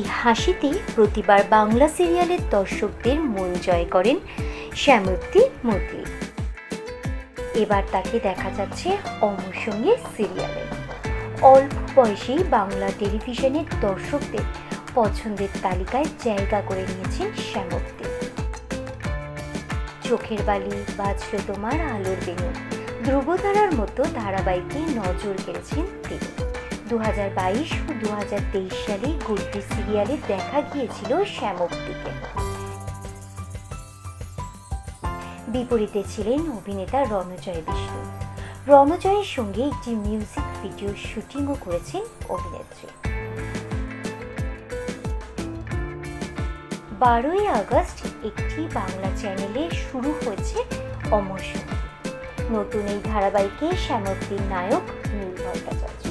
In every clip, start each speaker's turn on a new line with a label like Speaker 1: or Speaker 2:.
Speaker 1: মিষ্টি হাসিতে প্রতিবার বাংলা সিরিয়ালের দর্শকদের মন জয় করেন শ্যামপ্তি মোদী। এবার তাকে দেখা যাচ্ছে অমর সঙ্গে সিরিয়ালে। অল্প বয়সেই বাংলা টেলিভিশনের দর্শকদের পছন্দের তালিকায় জায়গা করে নিয়েছেন শ্যামপ্তি। চোখের বালি, বাজলো তোমার, আলোর বেনু, ধ্রুবতারার মতো ধারাবাহিকে নজর কেড়েছেন তিনি। 2022 ও 2023 সালে গুড্ডি সিরিয়ালে দেখা গিয়েছিল শ্যামপ্তিকে। বিপরীতে ছিলেন অভিনেতা রণজয় বিষ্ণু। রণজয়ের সঙ্গে একটি মিউজিক ভিডিও শুটিংও করেছেন অভিনেত্রী। 12ই আগস্ট একটি বাংলা চ্যানেলে শুরু হয়েছে অমর সঙ্গী। নতুন এই ধারাবাহিকে শ্যামপ্তির নায়ক নীল ভট্টাচার্য।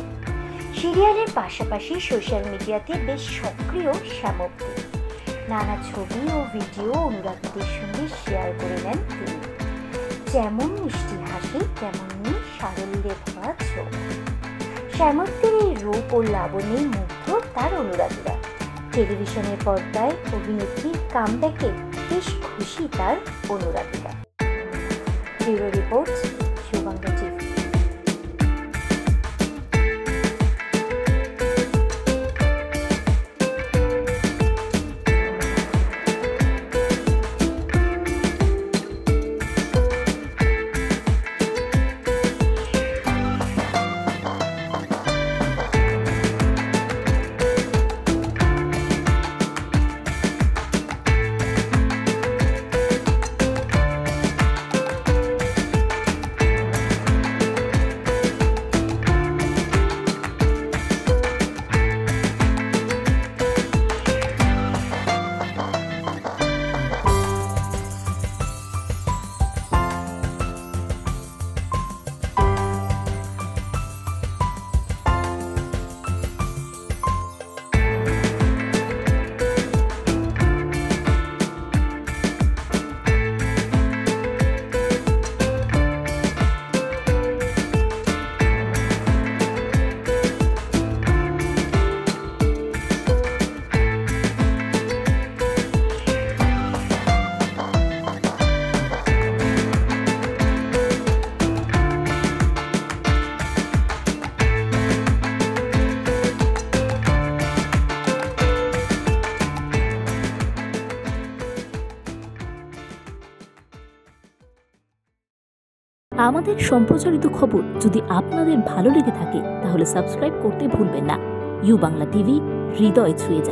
Speaker 1: সিরিয়ালের পাশাপাশি সোশ্যাল মিডিয়াতে বেশ সক্রিয় শ্যামপ্তি। নানা ছবি ও ভিডিও অনুরাগীদের সঙ্গে শেয়ার করে নেন তিনি। যেমন মিষ্টি হাসি, তেমনই সারল্যে ভরা চোখ। শ্যামপ্তির এই রূপ ও লাবণ্যে মুগ্ধ তার অনুরাগীরা। টেলিভিশনের পর্দায় অভিনেত্রীর কামব্যাকে বেশ খুশি তার অনুরাগীরা। Bureau report, U Bangla TV.
Speaker 2: আমাদের সম্প্রচারিত খবর যদি আপনাদের ভালো লেগে থাকে তাহলে সাবস্ক্রাইব করতে ভুলবেন না। ইউ বাংলা টিভি, হৃদয় ছুঁয়ে যায়।